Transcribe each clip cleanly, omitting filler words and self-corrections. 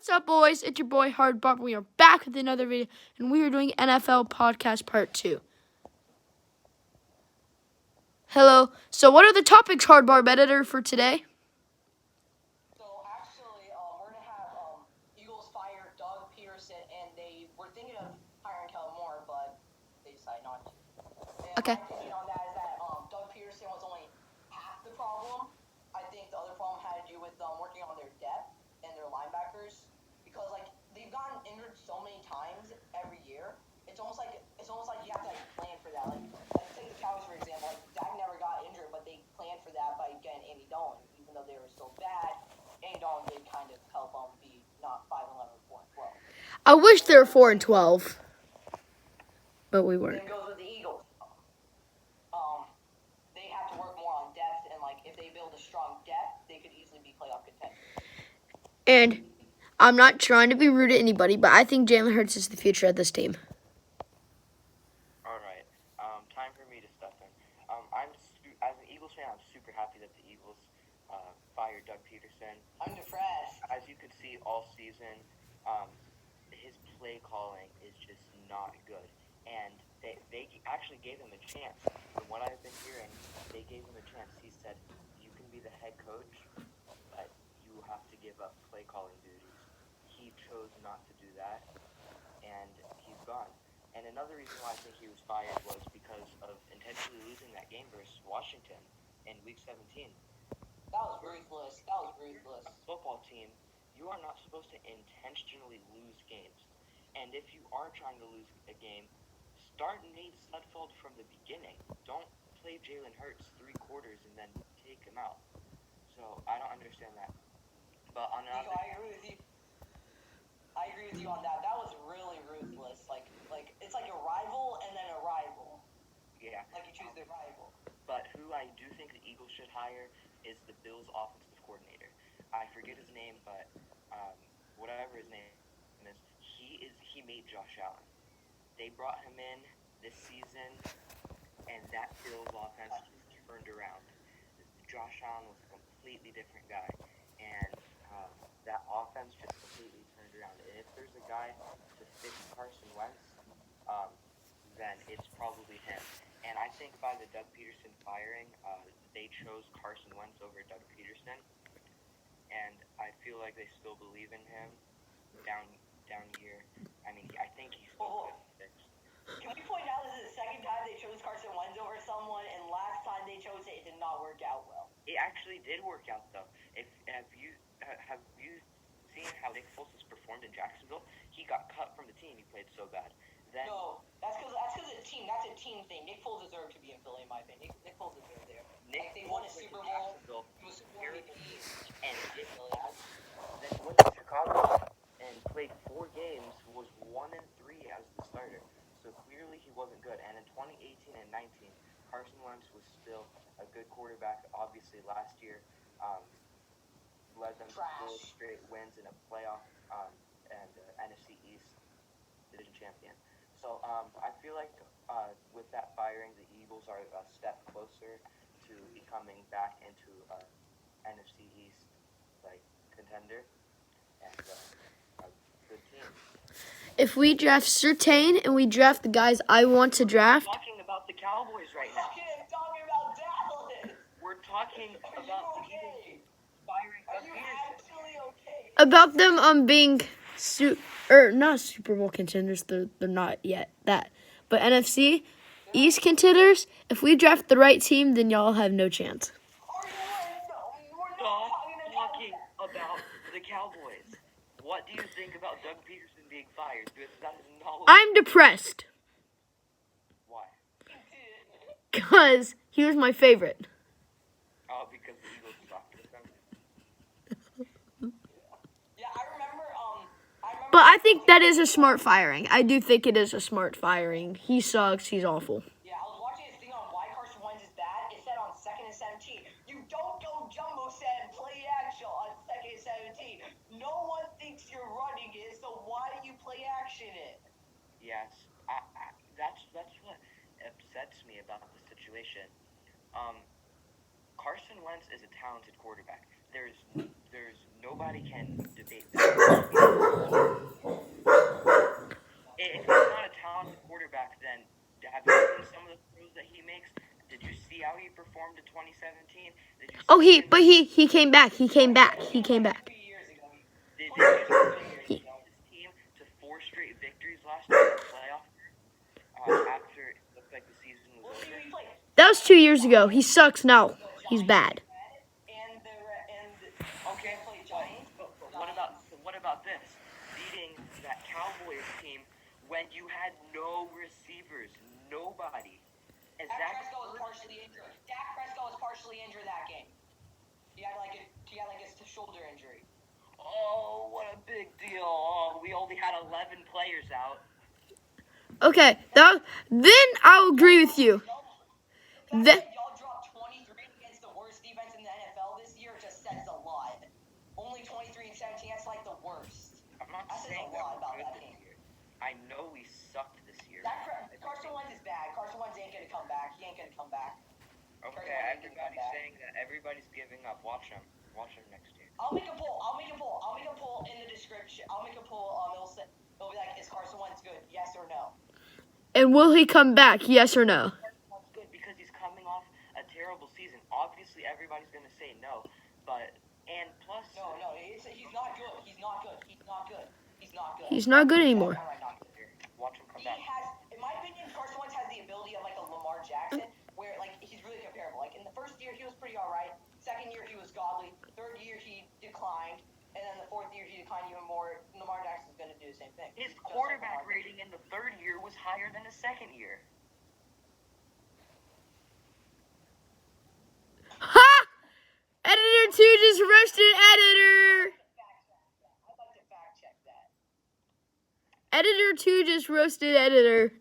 What's up, boys? It's your boy, Hard Bob. We are back with another video, and we are doing NFL Podcast Part 2. Hello. So what are the topics, Hard Barb Editor, for today? So actually, we're going to have Eagles fire Doug Peterson, and they were thinking of hiring Kellen Moore, but they decided not to. And Okay. my opinion on that is that Doug Peterson was only half the problem. I think the other problem had to do with working on their depth and their linebackers, because they've gotten injured so many times every year. It's almost like you have to plan for that. Like take the Cowboys for example. Dak never got injured, but they planned for that by getting Andy Dalton, even though they were so bad. Andy Dalton did kind of help them be not 5-11, 4-12. I wish they were 4-12, but we weren't. Same goes with the Eagles. They have to work more on depth, and if they build a strong depth, they could easily be playoff contenders. And I'm not trying to be rude to anybody, but I think Jalen Hurts is the future of this team. All right, time for me to step in. As an Eagles fan, I'm super happy that the Eagles fired Doug Peterson. I'm depressed. As you could see all season, his play calling is just not good. And they actually gave him a chance. From what I've been hearing, they gave him a chance. He said, you can be the head coach, but you have to give up play calling duties. He chose not to do that, and he's gone. And another reason why I think he was fired was because of intentionally losing that game versus Washington in Week 17. That was ruthless. A football team, you are not supposed to intentionally lose games. And if you are trying to lose a game, start Nate Sudfeld from the beginning. Don't play Jalen Hurts 3 quarters and then take him out. So I don't understand that. But on another, I agree with you on that. That was really ruthless. It's like a rival and then a rival. Yeah. Like you choose the rival. But who I do think the Eagles should hire is the Bills' offensive coordinator. I forget his name, but whatever his name is, he made Josh Allen. They brought him in this season, and that Bills offense turned around. Josh Allen was a completely different guy, and that offense just completely turned around. And if there's a guy to fix Carson Wentz, then it's probably him. And I think by the Doug Peterson firing, they chose Carson Wentz over Doug Peterson, and I feel like they still believe in him down year. I mean, I think he's still good. Can we point out this is the second time they chose Carson Wentz over someone, and last time they chose it did not work out well? It actually did work out though. Have you seen how Nick Foles has performed in Jacksonville? He got cut from the team. He played so bad. No, that's because it's a team. That's a team thing. Nick Foles deserved to be in Philly, in my opinion. Nick Foles deserved there. They won a Super Bowl. He was Super Bowl MVP. And then went to Chicago and played 4 games. Was 1-3 as the starter. So clearly he wasn't good. And in 2018 and 19, Carson Wentz was still a good quarterback. Obviously, last year led them to 4 straight wins in a playoff and NFC East division champion. So I feel like with that firing, the Eagles are a step closer to becoming back into NFC East contender and a good team. If we draft Surtain and we draft the guys I want to draft, We're talking about the Cowboys right now. I'm talking about Dallas. We're talking about the Eagles firing Are Doug you Peterson. actually okay? about them being not Super Bowl contenders. They're not yet that, but NFC East contenders. If we draft the right team, then y'all have no chance. We're not Stop talking about about the Cowboys. What do you think about Doug Peterson being fired? Because that is not I'm depressed why. because he was my favorite. Oh, because the Eagles sucked. Yeah, I remember. But I think that is a smart firing. I do think it is a smart firing. He sucks. He's awful. Yeah, I was watching this thing on why Carson Wentz is bad. It said on 2nd and 17, you don't go jumbo set and play action on 2nd and 17. No one thinks you're running it, so why do you play action it? Yes, that's what upsets me about the situation. Carson Wentz is a talented quarterback. There's nobody can debate that. 2017? Did you Oh, see him? he came back. He came back. He came back. 3 years ago. Did you see his team to 4 straight victories last year in the playoff? After it looked like the season was We'll see over. who he plays. That was 2 years ago. He sucks now. He's bad. Okay, but what about this? Beating that Cowboys team when you had no receivers, nobody. And Dak Prescott was partially injured. Dak Prescott was partially injured that game. He had like a shoulder injury. Oh, what a big deal! Oh, we only had 11 players out. Okay, then I'll agree with you. The fact Then, that y'all dropped 23 against the worst defense in the NFL this year just says a lot. Only 23 and 17, that's like the worst. I'm not That says saying a lot that about we're that good team. this year. I know we sucked this year. Carson Wentz is bad. Carson Wentz ain't gonna come back. He ain't gonna come back. Okay, everybody's saying that everybody's giving up. Watch him. Watch him next year. I'll make a poll in the description. It'll be like, is Carson Wentz good? Yes or no? and will he come back? Yes or no? That's good because he's coming off a terrible season. Obviously, everybody's going to say no, but and plus, No, he's not good. He's not good. He's not good. He's not good. He's not good anymore. watch him come He back. has, in my opinion, Carson Wentz has the ability of like a Lamar Jackson, where like he's really comparable. Like in the first year he was pretty alright. Second year he was godly. Third year he declined, and then the fourth year he declined even more. Lamar Jackson's gonna do the same thing. His Just like quarterback Lamar. rating in the third year was higher than the second year. Ha! Editor 2 just roasted editor. I'd like to fact check that. Editor 2 just roasted editor.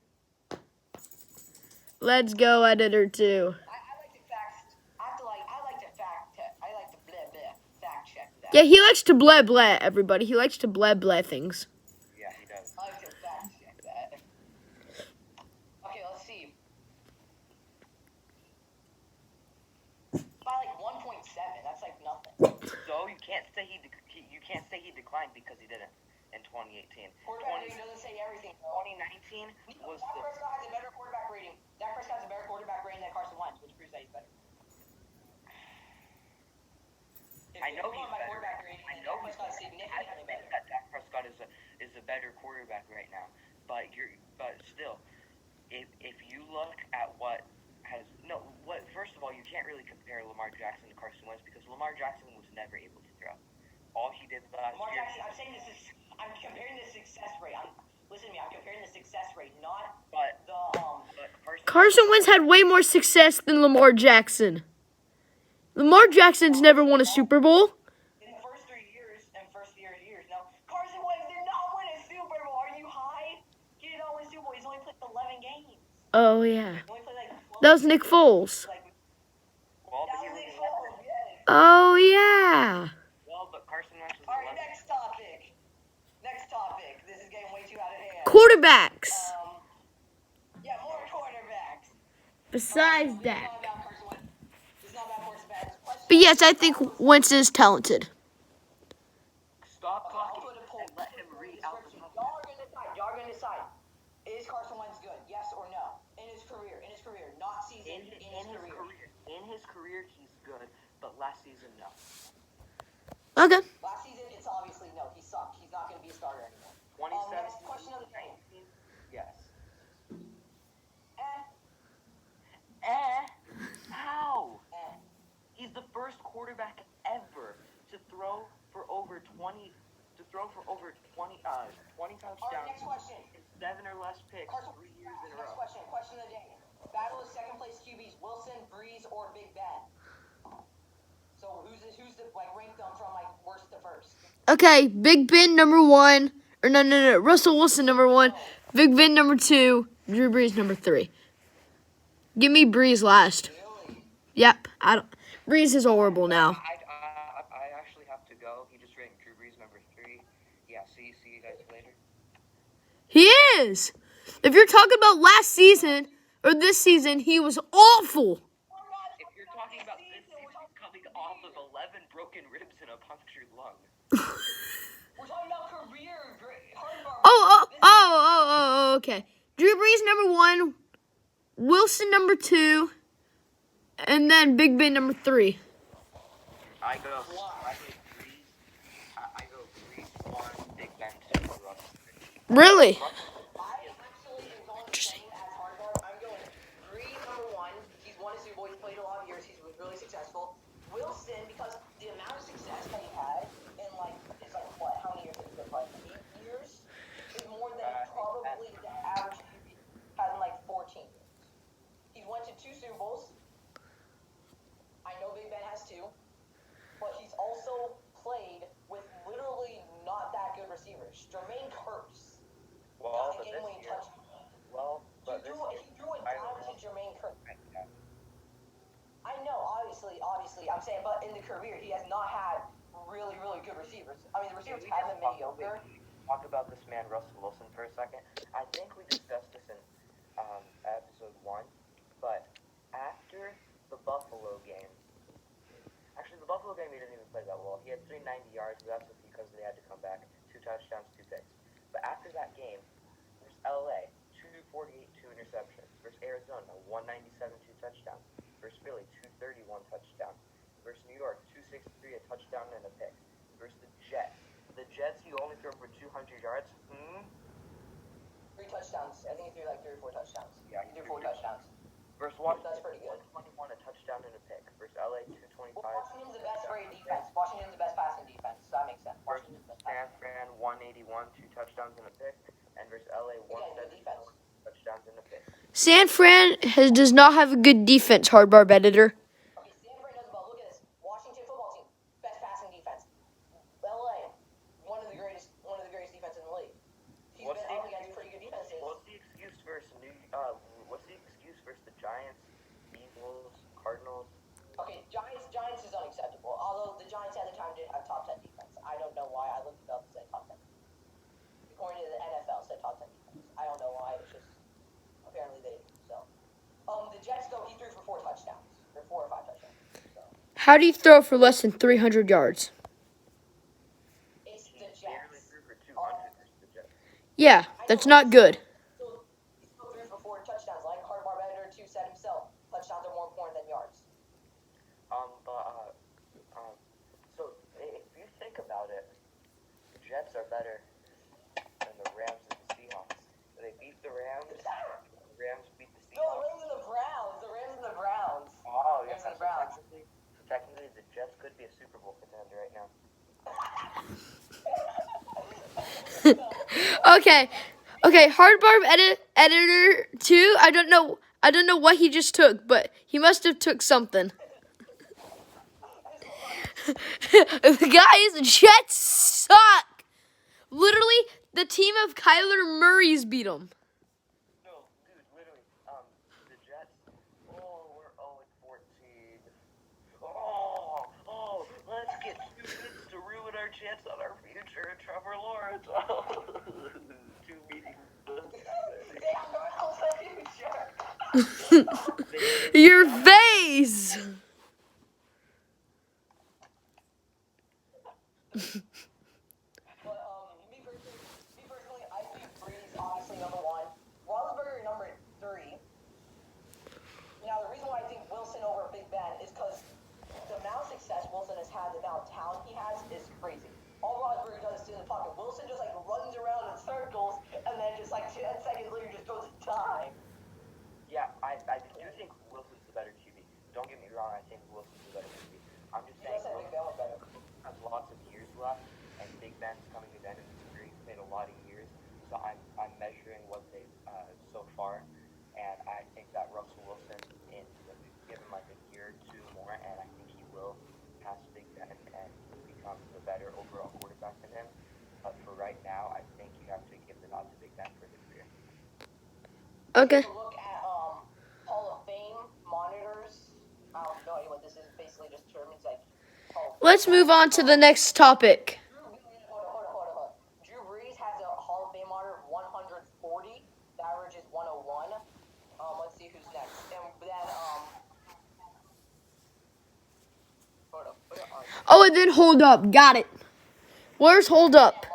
Let's go, editor 2. I like to fact. I like to fact check. I like to fact check that. Yeah, he likes to blah blah, everybody. He likes to blah blah things. Yeah, he does. I like to fact check that. Okay, let's see. By like 1.7, that's like nothing. So you can't say he declined because he didn't in 2018. Quarterback rating doesn't say everything. 2019 was Dak Prescott has a better quarterback rating. Dak Prescott has a better quarterback rating than Carson Wentz, which proves that he's better. I know he's better. Quarterback rating, I know he's Dak Prescott's better. I significantly think better. that Dak Prescott is a better quarterback right now. But still, if you look at first of all, you can't really compare Lamar Jackson to Carson Wentz because Lamar Jackson was never able to throw. All he did last Lamar year. Jackson, I'm comparing the success rate. Listen to me. I'm comparing the success rate, not But the Carson Wentz had way more success than Lamar Jackson. Lamar Jackson's never won a Super Bowl. in the first 3 years and first years. No, Carson Wentz did not win a Super Bowl. Are you high? He did not win a Super Bowl. He's only played 11 games. Oh, yeah. He only played like 12 That was Nick Foles. Like, well, that but was he Nick was Foles, yes. Oh, yeah. but Carson Wentz was All right, 11. next topic. This is getting way too out of hand. Quarterbacks. Yeah, more quarterbacks. Besides This is that. not about Carson Wentz. This is not about Carson Wentz. Question- But yes, I think Wentz is talented. Stop Okay, I'll talking put a poll. and let him read out the Description. Y'all are gonna decide. Is Carson Wentz good? Yes or no? In his career, not season. In his career, he's good, but last season, no. Okay. Last season, it's obviously no. He sucked. He's not gonna be a starter anymore. 27. Next question of the day. Yes. How? He's the first quarterback ever to throw for over 20 touchdowns. All right, next question. And 7 or less picks Carson, 3 years in a next row. question. Question of the day. Battle of second place QBs: Wilson, Breeze, or Big Ben. So who's the rank them from like worst to first? Okay, Big Ben number 1. Or no. Russell Wilson number 1. Big Ben number 2. Drew Brees number 3. Give me Brees last. Really? Yep. Brees is horrible now. I actually have to go. He just ranked Drew Brees number 3. Yeah, see you guys later. He is. If you're talking about last season or this season, he was awful. If you're talking about this season coming off of 11 broken ribs and a punctured lung. We're talking about career. Okay. Drew Brees number 1, Wilson number 2, And then Big Ben number 3. I go 3, 1, Big Ben 2, Russell. Really? I actually am going the same as Hardball. I'm going Breeze number 1. He's won a Super Bowl. He's played a lot of years. He's really successful. Wilson, because the amount of success that he had in is what? How many years has he been playing? 8 years is more than probably the average QB has in 14 years. He's went to 2 Super Bowls. I know Big Ben has 2, but he's also played with literally not that good receivers. Jermaine Kearse. Well, got a but game-winning this year, touchdown. but He this threw a I dime don't to Jermaine Kearse. know. I know, obviously, I'm saying, but in the career, he has not had really, really good receivers. I mean, the receivers have been mediocre. Talk about this man, Russell Wilson, for a second. I think we discussed this in episode 1, but after the Buffalo game, actually, the Buffalo game, he didn't even play that well. He had 390 yards, but that's because they had to come back. 2 touchdowns, 2 picks. But after that game, there's LA, 248, 2 interceptions. Versus Arizona, 197, 2 touchdowns. Versus Philly, 231 touchdown. Versus New York, 263, a touchdown and a pick. Versus the Jets. The Jets, you only throw for 200 yards. 3 touchdowns. I think he threw 3 or 4 touchdowns. Yeah, He threw 4 touchdowns. Versus Washington, That's pretty good. 121, a touchdown and a pick. Versus LA, 225. Well, Washington's the best great defense. Washington's the best passing defense, so that makes sense. Versus Washington's the best San passing. Fran, 181, 2 touchdowns and a pick. And versus LA, Again, good 170, defense. touchdowns and a pick. San Fran does not have a good defense, Hardbar editor. Okay, San Fran does well. Look at this. Washington football team, best passing defense. LA, one of the greatest defense in the league. He's What's been the up against pretty good defenses. What's the excuse versus the Giants, Eagles, Cardinals? Okay, Giants is unacceptable. Although the Giants at the time did have top 10 defense. I don't know why. I looked it up and said top 10. According to the NFL, said top 10 defense. I don't know why. It's just apparently they do. So, the Jets though, he threw for 4 touchdowns, or 4 or 5 touchdowns. So How do you throw for less than 300 yards? it's He the barely Jets. threw for 200 versus the Jets. Yeah, that's not good. He still threw for 4 touchdowns. Like Hardbar Editor 2 said himself, touchdowns are more important than yards. So if you think about it, the Jets are better than the Rams and the Seahawks. They beat the Rams. The Rams beat the No, Seahawks. the Rams and the Browns. Oh, Rams yes. and the Browns. So technically, the Jets could be a Super Bowl contender right now. Okay, Hardbar editor 2, I don't know what he just took, but he must have took something. Guys, Jets suck. Literally, the team of Kyler Murray's beat them. No, dude, literally, the Jets, we're 0-14. Let's get 2 wins to ruin our chance on our future, Trevor Lawrence. 2 meetings. Your face. But me personally, I think Breeze obviously number 1. Roethlisberger number 3. Now the reason why I think Wilson over Big Ben is because the amount of success Wilson has had, the amount of talent he has is crazy. All Roethlisberger does is sit in the pocket. Wilson just runs around in circles and then just 10 seconds later just goes to die. Yeah, I do think Wilson's the better QB. Don't get me wrong, I think Wilson's the better QB. I'm just He saying does have Big Ben was better. Wilson has lots of years left, and Big Ben's coming to the end of his career. He's played a lot of years, so I'm measuring what they've so far, and I think that Russell Wilson, give him a year or 2 more, and I think he will pass Big Ben and become the better overall quarterback than him. But for right now, I think you have to give the nod to Big Ben for his career. Okay. If you look at Hall of Fame monitors, I don't know what this is. Basically just determines Hall of Fame. Let's move on to the next topic. Hold on. Drew Brees has a Hall of Fame monitor of 140. The average is 101. Let's see who's next. And then hold up. Oh, and then hold up. Got it. Where's hold up?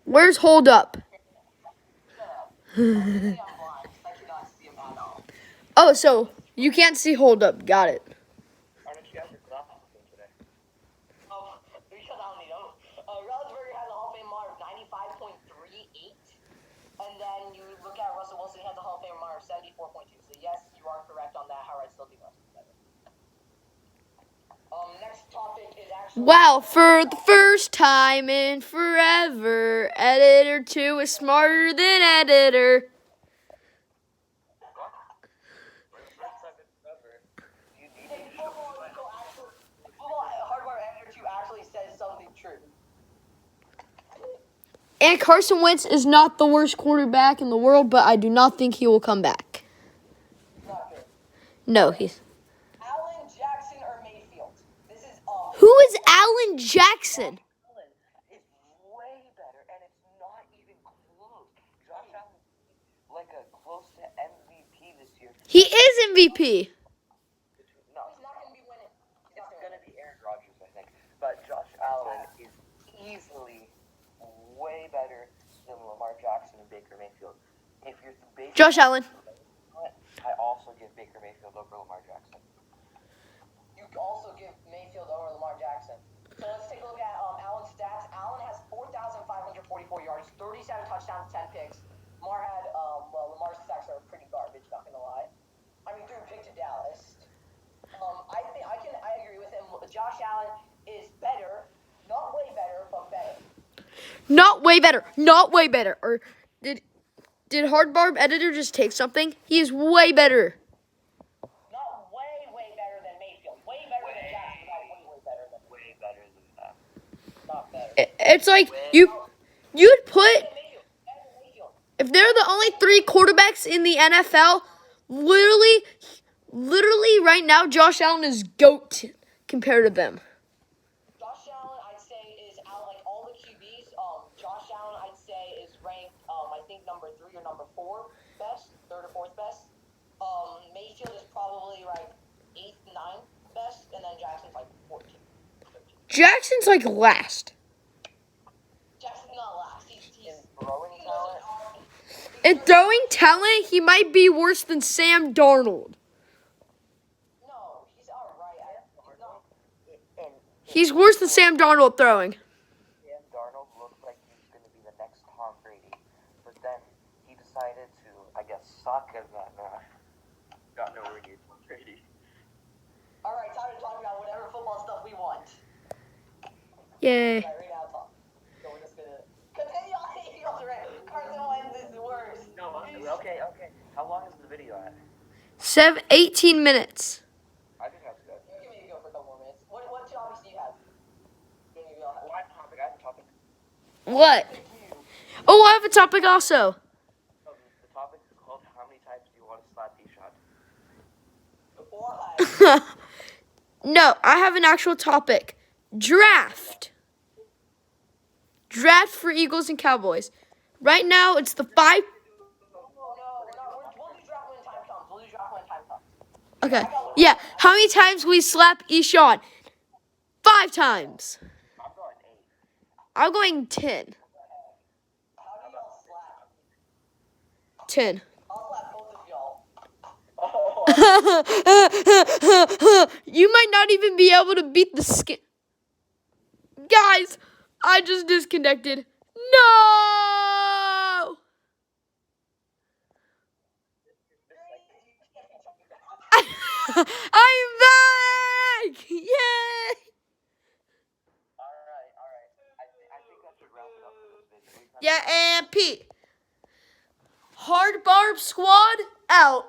Where's hold up? I'm blind. I cannot see him at all. Oh, so you can't see hold up. Got it. Jackson has a Hall of Fame mark of 74.2. So yes, you are correct on that. However, I still think Russ is better. Next topic is actually. Wow, for the first time in forever, editor 2 is smarter than editor. Hardware Editor 2 actually says something true. And Carson Wentz is not the worst quarterback in the world, but I do not think he will come back. Not good. No, he's... Allen, Jackson, or Mayfield? This is Who is Allen Jackson? Allen is way better, and it's not even close. Josh Allen like a close to MVP this year. He is MVP. No, He's not going to be winning. it's gonna be Aaron Rodgers, I think. But Josh Allen is easily way better than Lamar Jackson and Baker Mayfield. If you're debating, Josh Allen. I also give Baker Mayfield over Lamar Jackson. You also give Mayfield over Lamar Jackson. So let's take a look at Allen's stats. Allen has 4,544 yards, 37 touchdowns, 10 picks. Lamar had, Lamar's stats are pretty garbage, not gonna lie. I mean, threw a pick to Dallas. I agree with him. Josh Allen is better, not way better, but better. Not way better. Not way better. Or did Hardbarb Editor just take something? He is way better. Not way better than Mayfield. Way better than Jackson, not way better than. Way better than that. Not better. It's like you'd put, Mayfield. Better than Mayfield. if they're the only 3 quarterbacks in the NFL, literally right now, Josh Allen is GOAT compared to them. Josh Allen, I'd say, is out like all the QBs. Josh Allen, I'd say, is ranked, I think number 3 or number 4 best, 3rd or 4th best. Mayfield is probably like 8th, 9th best, and then Jackson's like 14th, 13th. Jackson's like last. Jackson's not last. He's In throwing talent, In throwing talent, he might be worse than Sam Darnold. No, he's all right. He's not. and He's worse than Sam Darnold throwing. Sam Darnold looked like he was going to be the next Tom Brady, but then he decided to, I guess, suck and then got nowhere near Tom Brady. All right, time to talk about whatever football stuff we want. Yay. Right now, talk. So we're just gonna continue on the Eagles rant. Carson Wentz is the worst. No, okay. How long is the video at? 18 minutes. I think that's good. You can maybe go for a couple more minutes. What topics do you have? Maybe I'll have. I have a topic. What? Oh, I have a topic also. So the topic is called "How many times do you want to slap D-Shot?" Why? No, I have an actual topic. Draft. Draft for Eagles and Cowboys. Right now, it's the 5. No, we're not. We'll do draft when time comes. We'll do draft when time comes. Okay. Yeah. How many times we slap Eshawn? 5 times. I'm going 8. I'm going 10. How do y'all slap? 10. I'll slap both of y'all. You might not even be able to beat the skin. Guys, I just disconnected. No! I'm back! Yay! Alright. I think I should wrap it up for this video. Yeah, and Pete. Hard Barb Squad out.